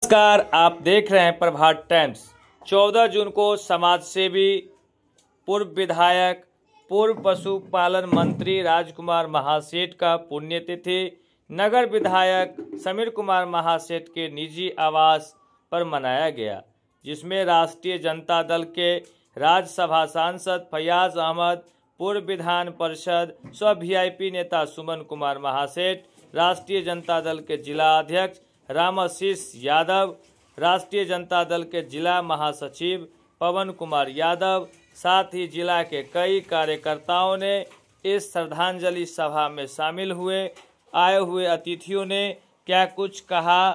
नमस्कार, आप देख रहे हैं प्रभात टाइम्स। 14 जून को समाजसेवी, पूर्व विधायक, पूर्व पशुपालन मंत्री राजकुमार महासेठ का पुण्यतिथि नगर विधायक समीर कुमार महासेठ के निजी आवास पर मनाया गया, जिसमें राष्ट्रीय जनता दल के राज्यसभा सांसद फैयाज अहमद, पूर्व विधान परिषद स्व वीआईपी नेता सुमन कुमार महासेठ, राष्ट्रीय जनता दल के जिला अध्यक्ष रामाशीष यादव, राष्ट्रीय जनता दल के जिला महासचिव पवन कुमार यादव, साथ ही जिला के कई कार्यकर्ताओं ने इस श्रद्धांजलि सभा में शामिल हुए। आए हुए अतिथियों ने क्या कुछ कहा,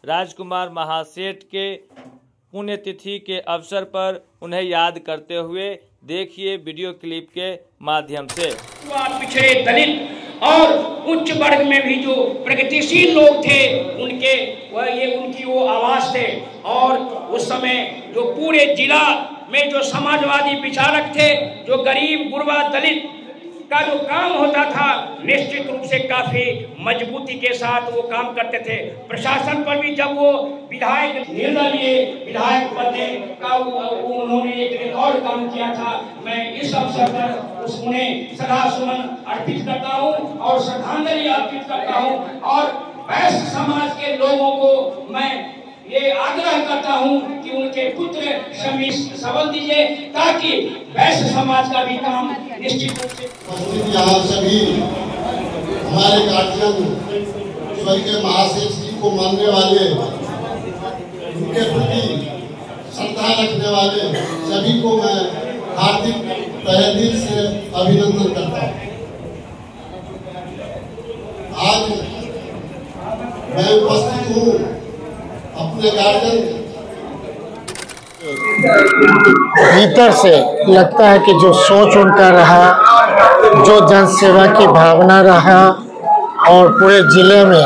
राजकुमार महासेठ के पुण्यतिथि के अवसर पर उन्हें याद करते हुए देखिए वीडियो क्लिप के माध्यम से। पिछड़े दलित और उच्च वर्ग में भी जो प्रगतिशील लोग थे उनकी वो आवाज थे। और उस समय जो पूरे जिला में जो समाजवादी विचारक थे, जो गरीब गुरबा दलित का जो काम होता था, निश्चित रूप से काफी मजबूती के साथ वो काम करते थे। प्रशासन पर भी जब वो विधायक निर्दलीय विधायक बनने का उन्होंने एक रिकॉर्ड काम किया था। मैं इस अवसर पर उन्हें सदा सुमन अर्पित करता हूँ और श्रद्धांजलि अर्पित करता हूँ। और वैश्य समाज के लोगों को मैं ये आग्रह करता हूँ कि उनके पुत्र सबल दीजिए, ताकि वैश्य समाज का भी काम निश्चित रूप से। यहाँ सभी हमारे गार्जियन स्वर्गीय महासेठ जी को मानने वाले, उनके प्रति श्रद्धा रखने वाले सभी को मैं हार्दिक तहे दिल से अभिनंदन करता हूँ। आज मैं उपस्थित हूँ अपने गार्जियन। भीतर से लगता है कि जो सोच उनका रहा, जो जनसेवा की भावना रहा, और पूरे जिले में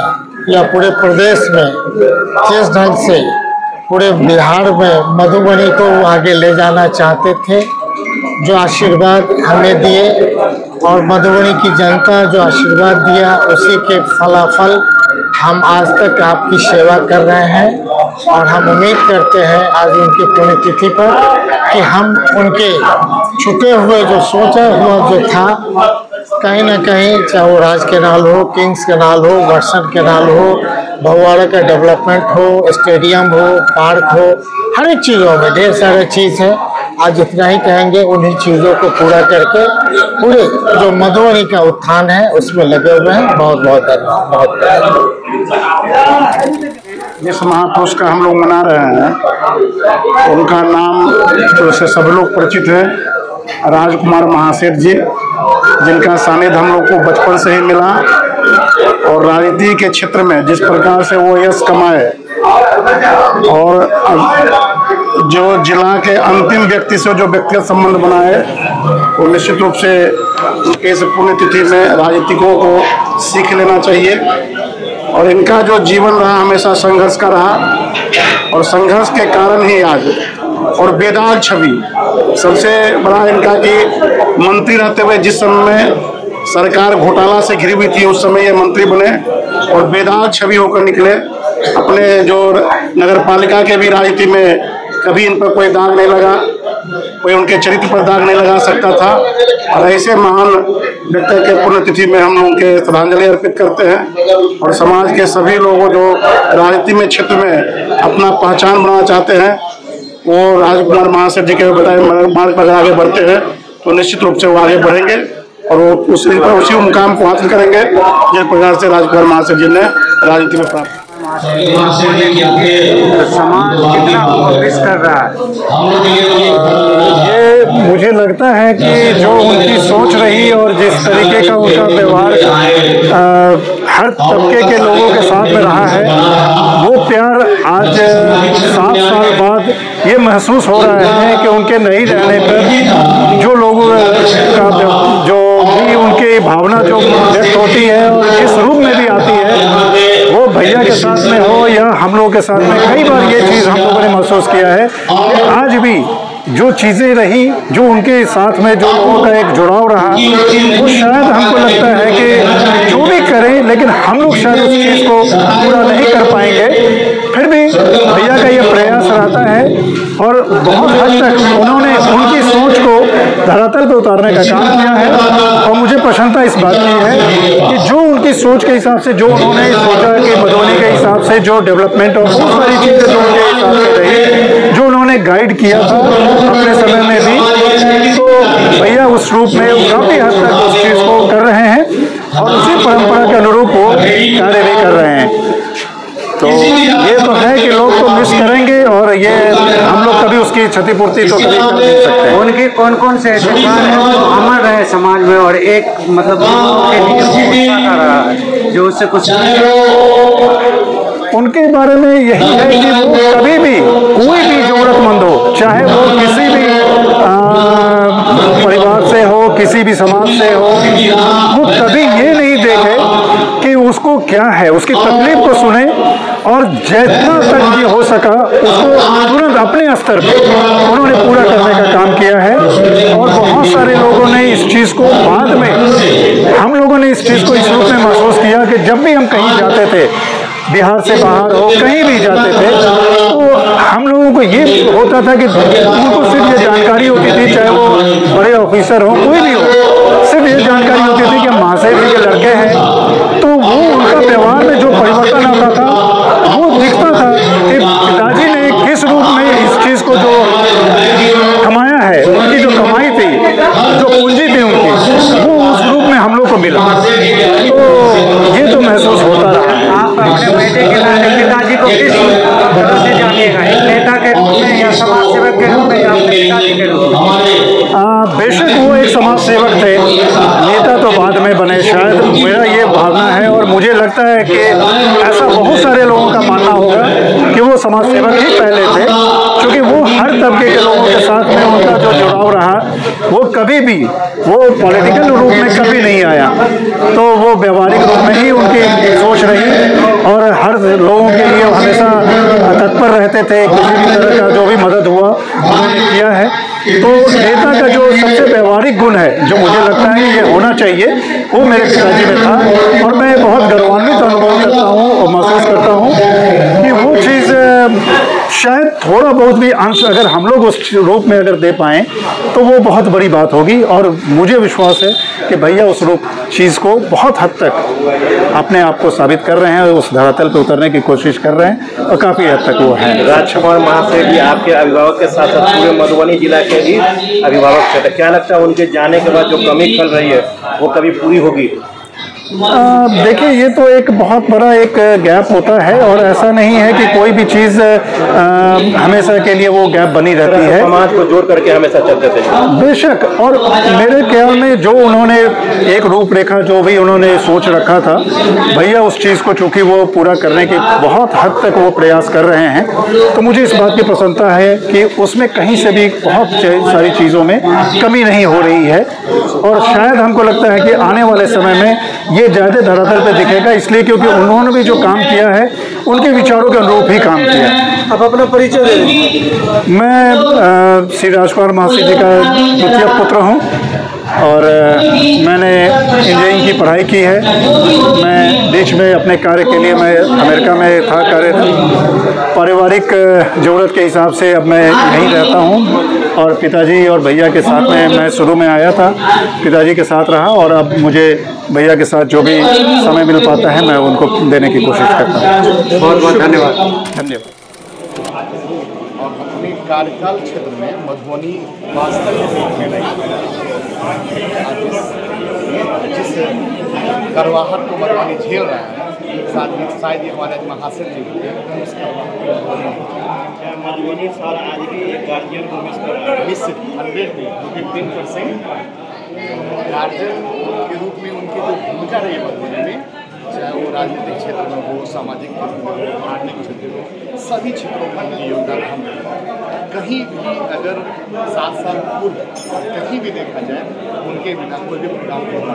या पूरे प्रदेश में जिस ढंग से पूरे बिहार में मधुबनी को आगे ले जाना चाहते थे, जो आशीर्वाद हमें दिए और मधुबनी की जनता जो आशीर्वाद दिया, उसी के फलाफल हम आज तक आपकी सेवा कर रहे हैं। और हम उम्मीद करते हैं आज उनकी पुण्यतिथि पर कि हम उनके छुटे हुए जो सोचा हुआ जो था, कहीं ना कहीं, चाहे वो राज कैनाल हो, किंग्स कैनाल हो, वर्सन कैनाल हो, भगवाड़ा का डेवलपमेंट हो, स्टेडियम हो, पार्क हो, हर एक चीज़ों में ढेर सारे चीज़ है। आज इतना ही कहेंगे, उन्हीं चीज़ों को पूरा करके पूरे जो मधुबनी का उत्थान है उसमें लगे हुए हैं। बहुत बहुत धन्यवाद। बहुत जिस महापुरुष का हम लोग मना रहे हैं, उनका नाम तो से सब लोग परिचित है, राजकुमार महासेठ जी, जिनका सानिध्य हम लोग को बचपन से ही मिला। और राजनीति के क्षेत्र में जिस प्रकार से वो यश कमाए और जो जिला के अंतिम व्यक्ति से जो व्यक्तिगत संबंध बनाए, वो निश्चित रूप से उनके इस पुण्यतिथि में राजनीतिकों को सीख लेना चाहिए। और इनका जो जीवन रहा हमेशा संघर्ष का रहा, और संघर्ष के कारण ही आज और बेदाग छवि सबसे बड़ा इनका कि मंत्री रहते हुए जिस समय में सरकार घोटाला से घिरी हुई थी, उस समय ये मंत्री बने और बेदाग छवि होकर निकले। अपने जो नगर पालिका के भी राजनीति में कभी इन पर कोई दाग नहीं लगा, कोई उनके चरित्र पर दाग नहीं लगा सकता था। और ऐसे महान व्यक्ति के पुण्यतिथि में हम लोग उनके श्रद्धांजलि अर्पित करते हैं। और समाज के सभी लोगों जो राजनीति में क्षेत्र में अपना पहचान बनाना चाहते हैं, वो राजकुमार महासेठ जी के बताए मार्ग पर आगे बढ़ते हैं, तो निश्चित रूप से वो आगे बढ़ेंगे और वो उसी मुकाम को हासिल करेंगे जिस प्रकार से राजकुमार महासेठ जी ने राजनीति में प्राप्त। समाज कितना कोशिश कर रहा है, ये मुझे लगता है कि जो उनकी सोच रही और जिस तरीके का उनका व्यवहार हर तबके के लोगों के साथ में रहा है, वो प्यार आज 7 साल बाद ये महसूस हो रहा है कि उनके नहीं रहने पर जो लोगों का जो भी उनकी भावना जो व्यक्त होती है और जिस रूप में भी आती है, वो भैया के साथ में हो या हम लोगों के साथ में, कई बार ये चीज़ हम लोगों ने महसूस किया है कि आज भी जो चीज़ें रही, जो उनके साथ में जो लोगों का एक जुड़ाव रहा, वो शायद हमको लगता है कि जो भी करें लेकिन हम लोग शायद उस चीज़ को पूरा नहीं कर पाएंगे। फिर भी भैया का ये प्रयास रहता है और बहुत हद तक उन्होंने उनकी सोच को धरातल पर उतारने का काम किया है। और मुझे प्रसन्नता इस बात की है कि जो उनकी सोच के हिसाब से, जो उन्होंने सोचा कि मधुबनी के हिसाब से जो डेवलपमेंट और बहुत सारी चीज़ें जो उनके हिसाब से रही, जो उन्होंने गाइड किया था अपने समय में भी, तो भैया उस रूप में काफ़ी हद तक उस चीज़ को कर रहे हैं और उसी परंपरा के अनुरूप वो कार्य भी कर रहे हैं। तो ये तो है कि लोग तो मिस करेंगे और ये हम लोग कभी उसकी क्षतिपूर्ति तो कभी कर नहीं सकते। उनके कौन कौन से ऐसे कार्य हैं जो अमर रहे समाज में और एक मतलब के लिए रहा है जो उससे कुछ उनके बारे में यही है कि वो कभी भी कोई भी जरूरतमंद हो, चाहे वो किसी भी परिवार से हो, किसी भी समाज से हो, वो कभी ये नहीं देखे कि उसको क्या है, उसकी तकलीफ को सुने और जितना तक ये हो सका उसको तुरंत अपने स्तर पे उन्होंने पूरा करने का काम किया है। और बहुत सारे लोगों ने इस चीज़ को बाद में, हम लोगों ने इस चीज़ को इस रूप में महसूस किया कि जब भी हम कहीं जाते थे, बिहार से बाहर हो, कहीं भी जाते थे, तो हम लोगों को ये होता था कि उनको सिर्फ ये जानकारी होती थी, चाहे वो बड़े ऑफिसर हो, कोई भी हो, सिर्फ ये जानकारी होती थी कि महाशय जी के लड़के हैं। तो वो उनका व्यवहार में जो परिवर्तन आता था वो दिखता था कि पिताजी ने किस रूप में इस चीज़ को जो कमाया है, उनकी जो कमाई थी, जो पूंजी थी उनकी, वो उस रूप में हम लोग को मिला। तो ये तो महसूस होता रहा। आप अपने बेटे के नाते पिताजी को किस तरह से जानिएगा, एक नेता के रूप में या समाज सेवक के रूप में या अपने पिताजी के रूप में? बेशक वो एक समाज सेवक थे, नेता तो बाद में बने, शायद मेरा ये भावना है और मुझे लगता है कि ऐसा बहुत सारे लोगों का मानना होगा कि वो समाज सेवक ही पहले थे, क्योंकि वो हर तबके के लोगों के साथ में उनका जो जुड़ाव रहा, वो कभी भी वो पॉलिटिकल रूप में कभी नहीं आया, तो वो व्यवहारिक रूप में ही उनकी सोच रही और हर लोगों के लिए हमेशा तत्पर रहते थे। किसी भी तरह का जो भी मदद हुआ उन्होंने किया है। तो नेता का जो सबसे व्यवहारिक गुण है, जो मुझे लगता है कि ये होना चाहिए, वो मेरे पिताजी में था और मैं बहुत गौरवान्वित अनुभव करता हूँ और महसूस करता हूँ कि वो चीज़ शायद थोड़ा बहुत भी अंश अगर हम लोग उस रूप में अगर दे पाएँ तो वो बहुत बड़ी बात होगी। और मुझे विश्वास है कि भैया उस रूप चीज़ को बहुत हद तक अपने आप को साबित कर रहे हैं, उस धरातल पर उतरने की कोशिश कर रहे हैं और काफ़ी हद तक वो हैं। राजकुमार महाशय जी आपके अभिभावक के साथ साथ पूरे मधुबनी जिला के भी अभिभावक थे, क्या लगता है उनके जाने के बाद जो कमी खल रही है वो कभी पूरी होगी? देखिए, ये तो एक बहुत बड़ा एक गैप होता है और ऐसा नहीं है कि कोई भी चीज़ हमेशा के लिए वो गैप बनी रहती है। समाज को जोड़ करके हमेशा चलते थे बेशक, और मेरे ख्याल में जो उन्होंने एक रूपरेखा जो भी उन्होंने सोच रखा था, भैया उस चीज़ को चूँकि वो पूरा करने की बहुत हद तक वो प्रयास कर रहे हैं, तो मुझे इस बात की प्रसन्नता है कि उसमें कहीं से भी बहुत सारी चीज़ों में कमी नहीं हो रही है। और शायद हमको लगता है कि आने वाले समय में ये ज़्यादा धरातल पे दिखेगा, इसलिए क्योंकि उन्होंने भी जो काम किया है उनके विचारों के अनुरूप ही काम किया है। आप अपना परिचय दें। मैं श्री राजकुमार महाशय जी का द्वितीय पुत्र हूँ और मैंने इंजीनियरिंग की पढ़ाई की है। मैं बीच में अपने कार्य के लिए मैं अमेरिका में था कार्यरत। पारिवारिक ज़रूरत के हिसाब से अब मैं यहीं रहता हूँ और पिताजी और भैया के साथ में मैं शुरू में आया था, पिताजी के साथ रहा और अब मुझे भैया के साथ जो भी समय मिल पाता है मैं उनको देने की कोशिश करता हूँ। बहुत बहुत धन्यवाद। धन्यवाद। और अपने कार्यकाल क्षेत्र में मधुबनी वास्तविक रूप में नहीं, जिस करवाहट को मधुबनी झेल रहा है, शायद ये हमारे महाशय जी मधुबनी साल आज भी एक गार्जियन को मिस कर रहा है। 100% गार्जियन के रूप में उनकी जो भूमिका रही है मधुबनी में, चाहे वो राजनीतिक क्षेत्र में हो, सामाजिक क्षेत्र में हो, धार्मिक क्षेत्र में हो, सभी क्षेत्रों में उनकी योगदान हम कहीं भी अगर 7 साल पूर्व कहीं भी देखा जाए उनके बिना कोई भी प्रोग्राम होगा।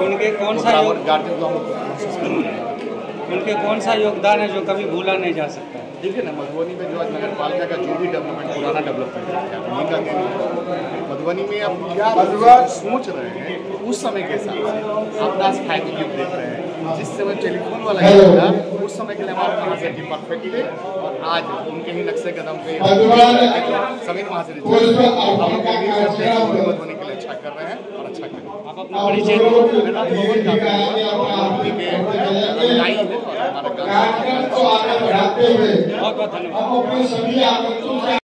उनके कौन सा गार्जियन को हम कोशिश करेंगे। उनके कौन सा योगदान है जो कभी भूला नहीं जा सकता है? देखिए ना, मधुबनी में जो आज नगर पालिका का जो भी डेवलपमेंट, पुराना डेवलपमेंट है, उन्हीं का देन है। मधुबनी में अब क्या सोच रहे हैं उस समय के हिसाब से, अपना फायदे की देख रहे हैं। जिस समय टेलीफोन वाला था उस समय के लिए हमारे महाशय जी परफेक्ट थे, और आज उनके ही नक्शे कदम पे समीर महाशय जी हम लोग उम्मीद करते हैं कि मधुबनी के लिए अच्छा कर रहे हैं और अच्छा करें। आप अपना परिचय दो। मेरा पवन जाता है और हमारा गाँव। बहुत बहुत धन्यवाद।